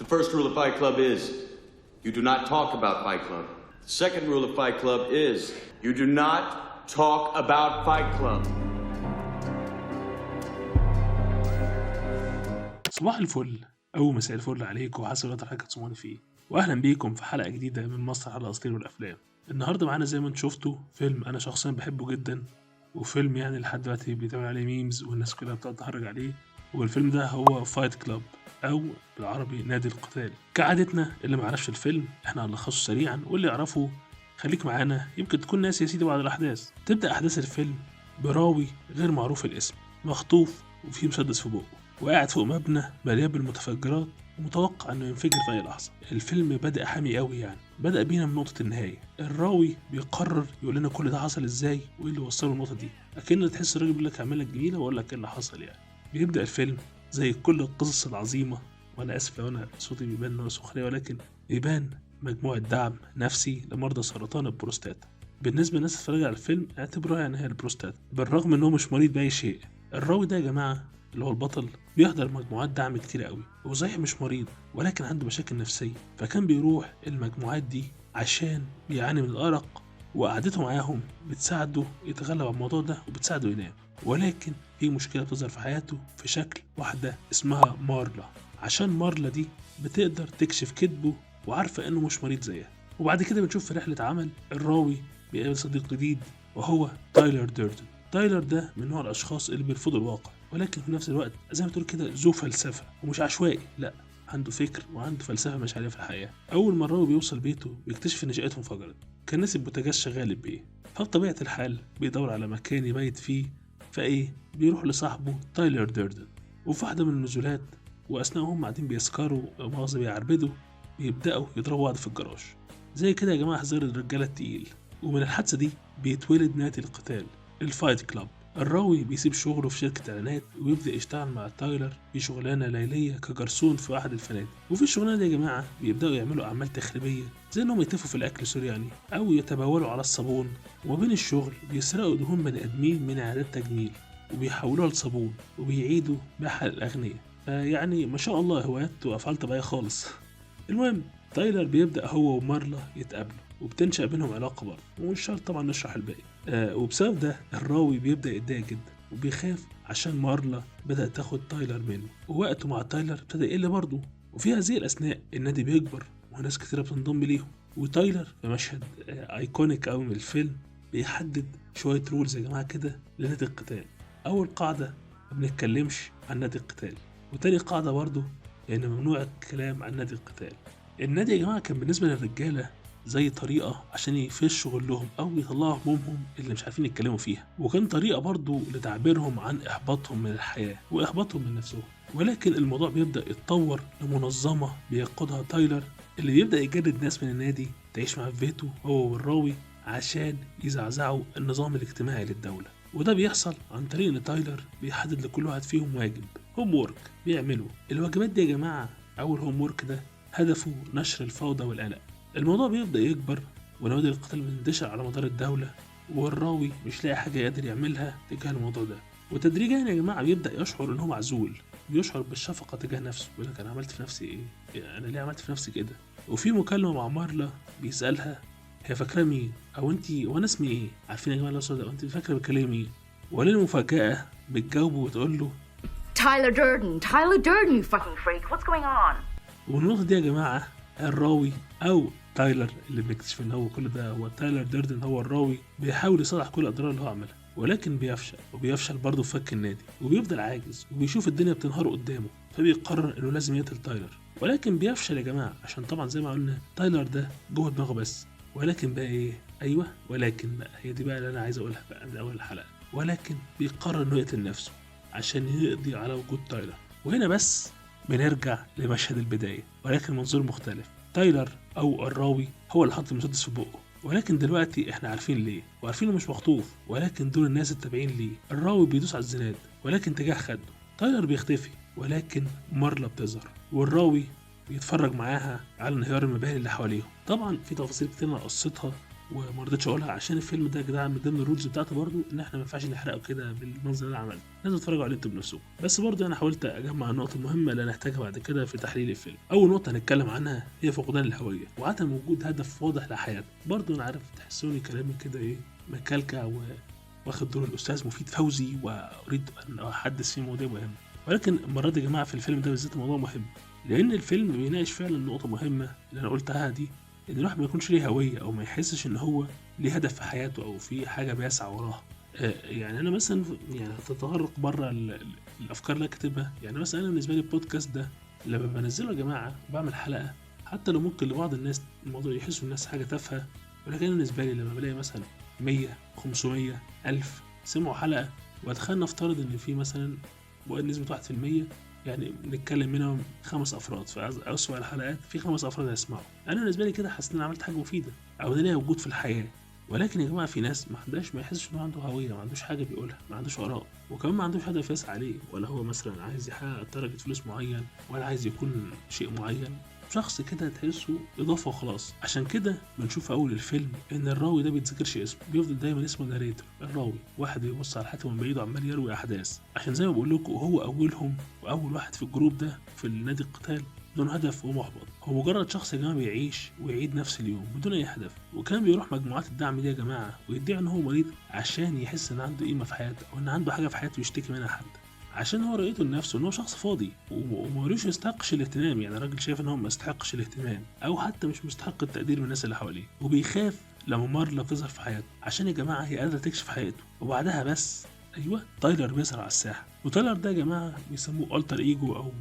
The first rule of Fight Club is you do not talk about Fight Club. The second rule of Fight Club is you do not talk about Fight Club. صباح الفل أو مساء الفل عليكم حسب الوقت اللي حضرتك هتسمعوني فيه، وأهلا بيكم في حلقة جديدة من مسرح الأساطير والأفلام. النهاردة معانا زي ما انتم شفتوا فيلم أنا شخصيا بحبه جدا، وفيلم يعني لحد دلوقتي بيتعمل عليه ميمز والناس كلها بتقعد تتفرج عليه، والفيلم ده هو فايت كلاب أو بالعربي نادي القتال. كعادتنا اللي معرفش الفيلم احنا هنلخصه سريعا، واللي يعرفه خليك معانا يمكن تكون ناسي يا سيدي بعض الأحداث. تبدأ أحداث الفيلم براوي غير معروف الاسم مخطوف وفيه مسدس في بقه وقاعد فوق مبنى مليان بالمتفجرات ومتوقع انه ينفجر في اي لحظه. الفيلم بدأ حامي قوي، يعني بدأ بينا من نقطه النهايه. الراوي بيقرر يقول لنا كل ده حصل ازاي وايه اللي وصله النقطه دي، اكن تحس الراجل بيقول لك اعمل لك جميله واقول لك ايه اللي حصل. يعني بيبدأ الفيلم زي كل القصص العظيمه، وانا اسف لو انا صوتي بيبان انه سخريه، ولكن بيبان مجموعه دعم نفسي لمرضى سرطان البروستاتا. بالنسبه للناس اللي اتفرجت على الفيلم اعتبروها يعني هي البروستاتا، بالرغم انه مش مريض باي شيء. الراوي ده يا جماعه اللي هو البطل بيحضر مجموعات دعم كتير قوي، وصحيح مش مريض ولكن عنده مشاكل نفسية، فكان بيروح المجموعات دي عشان بيعاني من الأرق، وقعدته معاهم بتساعده يتغلب على الموضوع ده وبتساعده ينام. ولكن في مشكلة بتظهر في حياته في شكل واحدة اسمها مارلا، عشان مارلا دي بتقدر تكشف كذبه وعارفة انه مش مريض زيها. وبعد كده بنشوف في رحلة عمل الراوي بيقابل صديق جديد وهو تايلر ديردن. تايلر ده من نوع الأشخاص اللي بيرفضوا الواقع، ولكن في نفس الوقت زي ما تقول كده ذو فلسفة ومش عشوائي، لا عنده فكر وعنده فلسفة مش عليها في الحياة. أول ما الراوي بيوصل بيته بيكتشف إن شقته انفجرت، كان ناسي البوتاجاز شغال بإيه، فبطبيعة الحال بيدور على مكان يبيت فيه، فإيه بيروح لصاحبه تايلر ديردن. وفي واحدة من النزولات وأثناء هم قاعدين بيسكروا مؤاخذة بيعربدوا بيبدأوا يضربوا بعض في الجراج. زي كده يا جماعة حذر الرجالة التقيل. ومن الحادثة دي بيتولد نادي القتال الفايت كلاب. الراوي بيسيب شغله في شركة إعلانات ويبدأ يشتغل مع تايلر في شغلانة ليلية كجرسون في أحد الفنادق. وفي الشغلانة دي يا جماعة بيبدأوا يعملوا أعمال تخريبية زي إنهم يتفوا في الأكل سورياني أو يتبولوا على الصابون، وما بين الشغل بيسرقوا دهون بني آدمين من إعادات تجميل وبيحولوها لصابون وبيعيدوا بيعها للأغنياء. فيعني ما شاء الله هوايات وأفعال طبيعية خالص. المهم تايلر بيبدأ هو ومارلا يتقابلوا وبتنشأ بينهم علاقة برضه، ومش شرط طبعا نشرح الباقي. وبسبب ده الراوي بيبدأ يتضايق جدا وبيخاف عشان مارلا بدأت تاخد تايلر منه، ووقته مع تايلر ابتدى يقل برضه. وفي هذه الأثناء النادي بيكبر وناس كتيرة بتنضم ليهم، وتايلر في مشهد ايكونيك قوي من الفيلم بيحدد شوية رولز يا جماعة كده لنادي القتال. أول قاعدة ما بنتكلمش عن نادي القتال، وتاني قاعدة برضه لأن ممنوع الكلام عن نادي القتال. النادي يا جماعة كان بالنسبة للرجالة زي طريقة عشان يفشوا غلهم أو يطلعوا همومهم اللي مش عارفين يتكلموا فيها، وكان طريقة برضو لتعبيرهم عن إحباطهم من الحياة وإحباطهم من نفسهم. ولكن الموضوع بيبدأ يتطور لمنظمة بيقودها تايلر، اللي بيبدأ يجرد ناس من النادي تعيش معاه في بيته هو والراوي عشان يزعزعوا النظام الاجتماعي للدولة. وده بيحصل عن طريق إن تايلر بيحدد لكل واحد فيهم واجب هوم وورك بيعملوا. الواجبات دي يا جماعة أو الهوم وورك ده هدفه نشر الفوضى والقلق. الموضوع بيبدأ يكبر ونوادي القتال بتنتشر على مدار الدولة، والراوي مش لاقي حاجة يقدر يعملها تجاه الموضوع ده. وتدريجيا يا جماعة بيبدأ يشعر إن هو معزول، بيشعر بالشفقة تجاه نفسه، بيقول لك أنا عملت في نفسي إيه؟ أنا ليه عملت في نفسي كده؟ وفي مكالمة مع مارلا بيسألها هي فاكرة مين؟ أو أنتي وأنا اسمي إيه؟ عارفين يا جماعة الأسود ده؟ أنت فاكرة بتكلمي مين؟ وللمفاجأة بتجاوبه وتقول له Tyler Durden, you fucking freak. What's going on? والنقطة دي يا جماعة الراوي أو تايلر اللي بنكتشف إن هو كل ده هو تايلر ديردن هو الراوي بيحاول يصلح كل الأضرار اللي هو عملها، ولكن بيفشل برضه في فك النادي، وبيفضل عاجز وبيشوف الدنيا بتنهار قدامه، فبيقرر إنه لازم يقتل تايلر. ولكن بيفشل يا جماعة عشان طبعا زي ما قلنا تايلر ده جوه دماغه بس. ولكن بقى إيه؟ أيوه ولكن بقى هي دي بقى اللي أنا عايز أقولها بقى من أول الحلقة. ولكن بيقرر إنه يقتل نفسه عشان يقضي على وجود تايلر. وهنا بس بنرجع لمشهد البداية ولكن منظور مختلف. تايلر أو الراوي هو اللي حط المسدس في بقه، ولكن دلوقتي احنا عارفين ليه وعارفين انه مش مخطوف، ولكن دول الناس التابعين ليه. الراوي بيدوس على الزناد ولكن تجاه خده. تايلر بيختفي ولكن مارلا بتظهر، والراوي بيتفرج معاها على انهيار المباني اللي حواليهم. طبعا في تفاصيل كتير عن قصتها وما رضيتش اقولها عشان الفيلم ده يا جدعان من ضمن الرولز بتاعته برضو ان احنا ما ينفعش نحرقه كده بالمنظر اللي عمله، لازم تتفرجوا عليه انتوا بنفسكم. بس برضو انا حاولت اجمع النقط المهمه اللي هنحتاجها بعد كده في تحليل الفيلم. اول نقطه هنتكلم عنها هي فقدان الهويه وعدم وجود هدف واضح لحياتنا. برضو انا عارف تحسوني كلامي كده ايه مكلكع واخد دور الاستاذ مفيد فوزي واريد ان احدث في مواضيع مهمه، ولكن المره دي يا جماعه في الفيلم ده بالذات الموضوع مهم، لان الفيلم بيناقش فعلا نقطه مهمه اللي انا قلتها دي، ان الواحد ما يكونش ليه هويه او ما يحسش ان هو ليه هدف في حياته او في حاجه بيسعى وراها. يعني انا مثلا يعني هتتطرق بره الافكار اللي كاتبها. يعني مثلا انا بالنسبه لي البودكاست ده لما بنزله يا جماعه بعمل حلقه، حتى لو ممكن لبعض الناس الموضوع يحسوا الناس حاجه تافهه، ولكن بالنسبه لي لما بلاقي مثلا 100 500 1000 سمعوا حلقه، واتخيل نفترض ان في مثلا نسبه 1%، يعني بنتكلم منهم 5 افراد في اسوأ الحلقات في 5 افراد هيسمعوا، انا بالنسبه لي كده حاسس ان انا عملت حاجه مفيده او ده ليها وجود في الحياه. ولكن يا جماعه في ناس ما يحسش انه عنده هويه، ما عندوش حاجه بيقولها، ما عندوش اراء، وكمان ما عندوش هدف يسعى عليه، ولا هو مثلا عايز يحقق درجه فلوس معين، ولا عايز يكون شيء معين، شخص كده تحسه اضافه وخلاص. عشان كده بنشوف في اول الفيلم ان الراوي ده بيتذكرش اسمه، بيفضل دايما اسمه ناريتور الراوي، واحد بيبص على الحاتم من بعيد وعمال يروي احداث، عشان زي ما بقول لكم هو اولهم واول واحد في الجروب ده في النادي القتال بدون هدف ومحبط. هو مجرد شخص يا جماعه بيعيش ويعيد نفس اليوم بدون اي هدف، وكان بيروح مجموعات الدعم دي يا جماعه ويدعي ان هو مريض عشان يحس ان عنده قيمه في حياته او ان عنده حاجه في حياته يشتكي منها حد، عشان هو رؤيته لنفسه ان هو شخص فاضي ومالوش يستحقش الاهتمام. يعني الراجل شايف ان هو ما يستحقش الاهتمام او حتى مش مستحق التقدير من الناس اللي حواليه، وبيخاف لما مارلا تظهر في حياته عشان يا جماعه هي قادره تكشف حقيقته، وبعدها بس ايوه تايلر بيظهر على الساحه. وتايلر ده يا جماعه بيسموه التر ايجو، او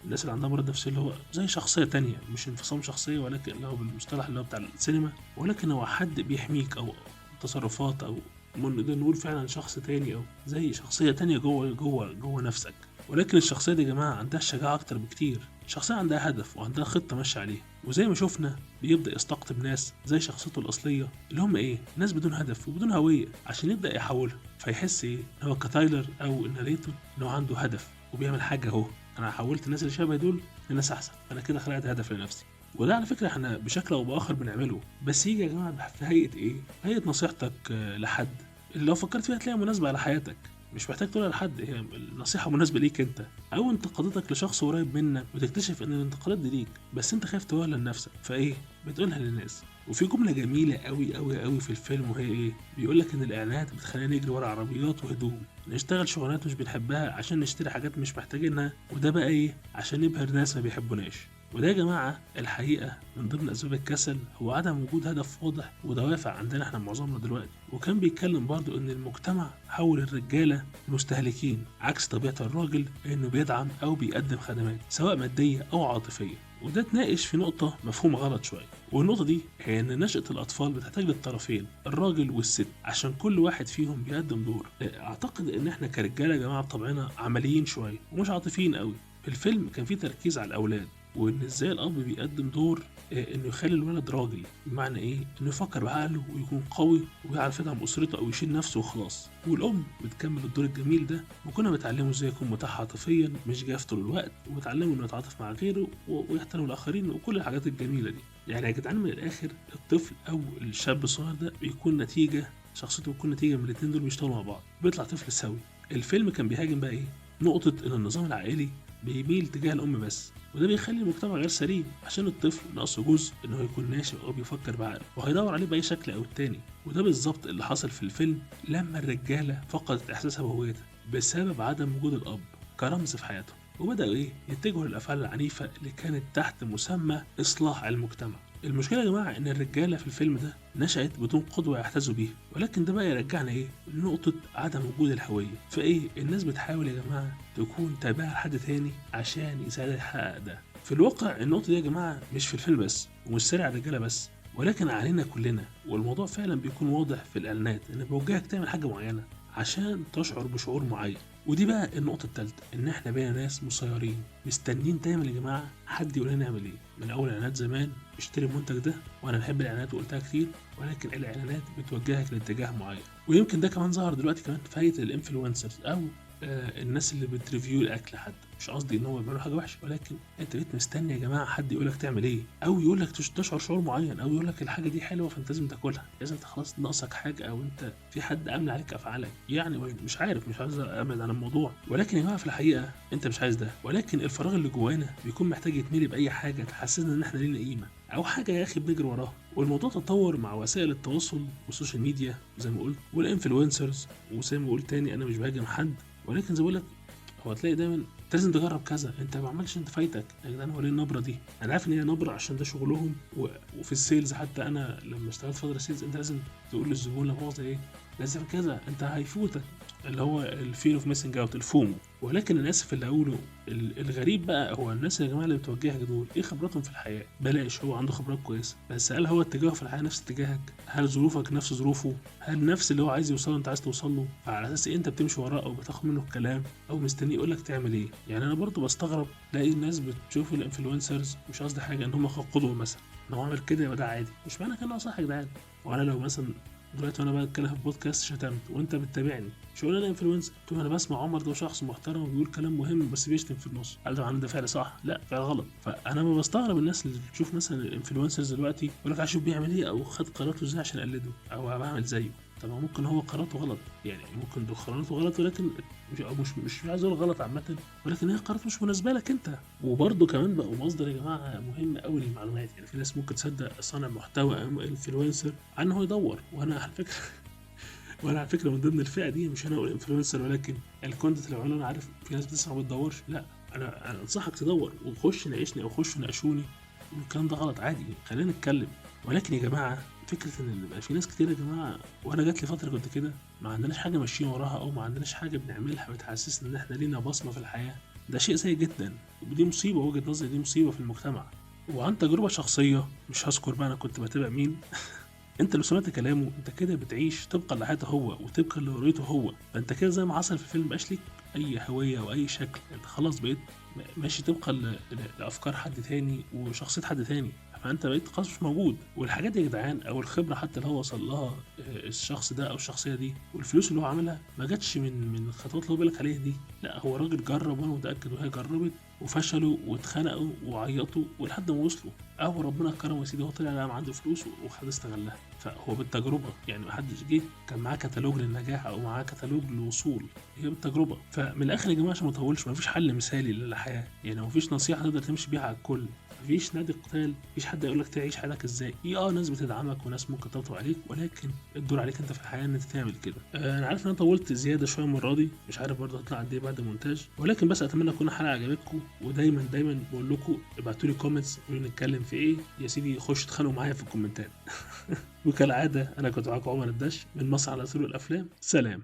الناس اللي عندها مرض نفسي اللي هو زي شخصيه تانية، مش انفصام شخصيه ولكن اللي هو بالمصطلح اللي هو بتاع السينما، ولكن هو حد بيحميك او تصرفات او نقدر نقول فعلا شخص تاني او زي شخصيه تانية جوه نفسك. ولكن الشخصيه دي يا جماعه عندها شجاعه اكتر بكتير، شخصيه عندها هدف وعندها خطه ماشيه عليها، وزي ما شفنا بيبدا يستقطب ناس زي شخصيته الاصليه اللي هم ايه ناس بدون هدف وبدون هويه عشان يبدا يحولهم، فيحس ايه ان هو كتايلر او الناريتور ان هو عنده هدف وبيعمل حاجه اهو، انا حولت الناس اللي شبه دول لناس احسن، انا كده خلقت هدف لنفسي. وده على فكره احنا بشكل او باخر بنعمله، بس يجي يا جماعه في هيئه ايه؟ هيئه نصيحتك لحد اللي لو فكرت فيها تلاقيها مناسبه على حياتك، مش محتاج تقولها لحد، هي النصيحة مناسبة ليك انت، او انتقاداتك لشخص قريب منك وتكتشف ان الانتقادات دي ليك بس انت خايف تقولها لنفسك، فايه بتقولها للناس. وفي جملة جميلة قوي قوي قوي في الفيلم وهي ايه؟ بيقول لك ان الاعلانات بتخلينا نجري ورا عربيات وهدوم، نشتغل شغلانات مش بنحبها عشان نشتري حاجات مش محتاجينها، وده بقى ايه؟ عشان نبهر ناس ما بيحبوناش. وده يا جماعة الحقيقة من ضمن أسباب الكسل هو عدم وجود هدف واضح ودوافع عندنا احنا معظمنا دلوقتي. وكان بيتكلم برضو إن المجتمع حول الرجالة مستهلكين عكس طبيعة الراجل إنه بيدعم أو بيقدم خدمات سواء مادية أو عاطفية. وده اتناقش في نقطة مفهومة غلط شوية، والنقطة دي هي إن نشأة الأطفال بتحتاج للطرفين الراجل والست عشان كل واحد فيهم بيقدم دور. أعتقد إن احنا كرجالة يا جماعة بطبعنا عمليين شوية ومش عاطفيين قوي. في الفيلم كان في تركيز على الأولاد وان ازاي الاب بيقدم دور انه يخلي الولد راجل، بمعنى ايه؟ انه يفكر بعقله ويكون قوي ويعرف يدعم اسرته او يشيل نفسه وخلاص، والام بتكمل الدور الجميل ده، وكنا بتعلمه ازاي يكون متاح عاطفيا مش جاف طول الوقت، وبتعلمه انه يتعاطف مع غيره ويحترم الاخرين وكل الحاجات الجميله دي. يعني يا جدعان من الاخر الطفل او الشاب الصغير ده بيكون نتيجه، شخصيته بتكون نتيجه من الاثنين دول بيشتغلوا مع بعض، بيطلع طفل سوي. الفيلم كان بيهاجم بقى ايه؟ نقطه ان النظام العائلي بيميل تجاه الام بس، وده بيخلي المجتمع غير سليم عشان الطفل ناقصه جزء ان هو يكون ناشئ او بيفكر بعقله وهيدور عليه باي شكل او التاني. وده بالظبط اللي حصل في الفيلم لما الرجاله فقدت احساسها بهويتها بسبب عدم وجود الاب كرمز في حياتهم، وبداوا ايه يتجهوا للافعال العنيفه اللي كانت تحت مسمى اصلاح المجتمع. المشكله يا جماعه ان الرجاله في الفيلم ده نشأت بدون قدوه يحتذوا بيها، ولكن ده بقى يرجعنا ايه لنقطه عدم وجود الهويه. فايه الناس بتحاول يا جماعه تكون تابعه لحد تاني عشان يساعدها يحقق ده. في الواقع النقطه دي يا جماعه مش في الفيلم بس ومش سارع الرجاله بس، ولكن علينا كلنا. والموضوع فعلا بيكون واضح في الاعلانات ان بيوجهك تعمل حاجه معينه عشان تشعر بشعور معين. ودي بقى النقطة الثالثة، إن إحنا بقينا ناس مسيرين مستنين دايما يا جماعة حد يقول لنا نعمل إيه. من أول إعلانات زمان اشتري المنتج ده، وأنا بحب الإعلانات وقلتها كتير، ولكن الإعلانات بتوجهك لاتجاه معين. ويمكن ده كمان ظهر دلوقتي كمان في هيئة الإنفلونسرز أو الناس اللي بتريفيو الاكل حتى، مش قصدي ان هو بيعملوا حاجه وحشه، ولكن انت بقيت مستني يا جماعه حد يقول لك تعمل ايه، او يقول لك تشعر شعور معين، او يقول لك الحاجه دي حلوه فانت لازم تاكلها، لازم انت خلاص ناقصك حاجه، او انت في حد امن عليك افعالك. يعني مش عارف، مش عايز ابعد عن الموضوع، ولكن يا جماعه في الحقيقه انت مش عايز ده، ولكن الفراغ اللي جوانا بيكون محتاج يتملي باي حاجه تحسسنا ان احنا لينا قيمه، او حاجه يا اخي بنجري وراها. والموضوع تطور مع وسائل التواصل والسوشيال ميديا زي ما قلت، والانفلونسرز. وزي ما قلت تاني انا مش بهاجم حد، ولكن زي ما بقول لك هو هتلاقي دايما انت لازم تجرب كذا، انت ما عملتش، انت فايتك يا جدعان. هو ليه النبره دي؟ انا عارف ان هي نبره عشان ده شغلهم، وفي السيلز حتى انا لما اشتغلت فتره سيلز انت لازم تقول للزبون لا مؤاخذه ايه، لازم كذا، انت هيفوتك، اللي هو الفير اوف ميسنج اوت، الفومو. ولكن انا اسف اللي اقوله، الغريب بقى هو الناس يا جماعه اللي بتوجهك دول ايه خبراتهم في الحياه؟ بلاش، هو عنده خبرات كويسه، بس هل هو اتجاهه في الحياه نفس اتجاهك؟ هل ظروفك نفس ظروفه؟ هل نفس اللي هو عايز يوصله انت عايز توصل له؟ فعلى اساس إيه انت بتمشي وراه او بتاخد منه الكلام او مستنيه يقول لك تعمل ايه؟ يعني انا برضو بستغرب تلاقي الناس بتشوف الانفلونسرز، مش قصدي حاجه ان هم قدوه مثلا، لو عمل كده يبقى ده عادي، مش معنى كده صح يا جدعان. وانا لو مثلا دلوقتي وانا بتكلم في بودكاست شتمت وانت بتتابعني، مش هقول انا انفلونسر، تقول انا بسمع عمر ده شخص محترم وبيقول كلام مهم بس بيشتم في النص، هل ده معناه ده فعل صح؟ لا، فعل غلط. فانا ما بستغرب الناس اللي بتشوف مثلا الانفلونسرز دلوقتي يقول لك اشوف بيعمل ايه او خد قراراته ازاي عشان اقلده او بعمل زيه. طب ممكن هو قراراته غلط، يعني ممكن ده قراراته غلط، ولكن مش عايز اقول غلط عامه، ولكن هي قراراته مش مناسبه لك انت. وبرده كمان بقوا مصدر يا جماعه مهم قوي للمعلومات، يعني في ناس ممكن تصدق صانع محتوى او انفلونسر عن هو يدور. وانا على فكره من ضمن الفئه دي، مش انا والانفلونسر، ولكن الكونتنت اللي انا عارف في ناس بتسمع ما بتدورش، لا انا انصحك تدور وخش ناقشني او خش ناقشوني، الكلام ده غلط عادي، خلينا نتكلم. ولكن يا جماعه فكره ان يبقى في ناس كتير يا جماعه، وانا جات لي فتره كنت كده ما عندناش حاجه ماشيين وراها او ما عندناش حاجه بنعملها بتحسسنا ان احنا لينا بصمه في الحياه، ده شيء سيء جدا، ودي مصيبه، وجهه نظري دي مصيبه في المجتمع. وعن تجربه شخصيه مش هذكر بقى انا كنت بتابع مين انت لو سمعت كلامه انت كده بتعيش طبقا لحياته هو وطبقا لرؤيته هو، فانت كده زي ما حصل في فيلم مبقاش ليك اي هويه او اي شكل، انت خلاص بقيت ماشي طبقا لافكار حد تاني وشخصيه حد تاني، فانت بقيت خلاص مش موجود. والحاجات دي يا جدعان او الخبره حتى اللي هو وصل لها الشخص ده او الشخصيه دي، والفلوس اللي هو عملها ما جاتش من الخطوات اللي هو بيقولك عليها دي، لا هو راجل جرب وانا متاكد وهي جربت وفشلوا واتخنقوا وعيطوا ولحد ما وصلوا، او ربنا كرمه يا سيدي هو طلع لقى عنده فلوس وخد استغلها. فهو بالتجربه، يعني محدش جه كان معاه كتالوج للنجاح او معاه كتالوج للوصول، هي بالتجربه. فمن الاخر يا جماعه عشان ما اطولش، مفيش حل مثالي للحياه، يعني مفيش نصيحه تقدر تمشي بيها على الكل، مفيش نادي قتال، مفيش حد يقول لك تعيش حياتك ازاي. ناس بتدعمك وناس ممكن تطبطب عليك، ولكن الدور عليك انت في الحياه ان انت تعمل كده. انا عارف ان انا طولت زياده شويه المره دي، مش عارف برضه هطلع قد ايه بعد المونتاج، ولكن بس اتمنى تكون الحلقه عجبتكم. ودايما بقول لكم ابعتوا لي كومنتس قولوا نتكلم في ايه يا سيدي، خش اتخانقوا معايا في الكومنتات. وكالعاده انا كنت معاكم عمر الدش من مسرح الاسئله والافلام، سلام.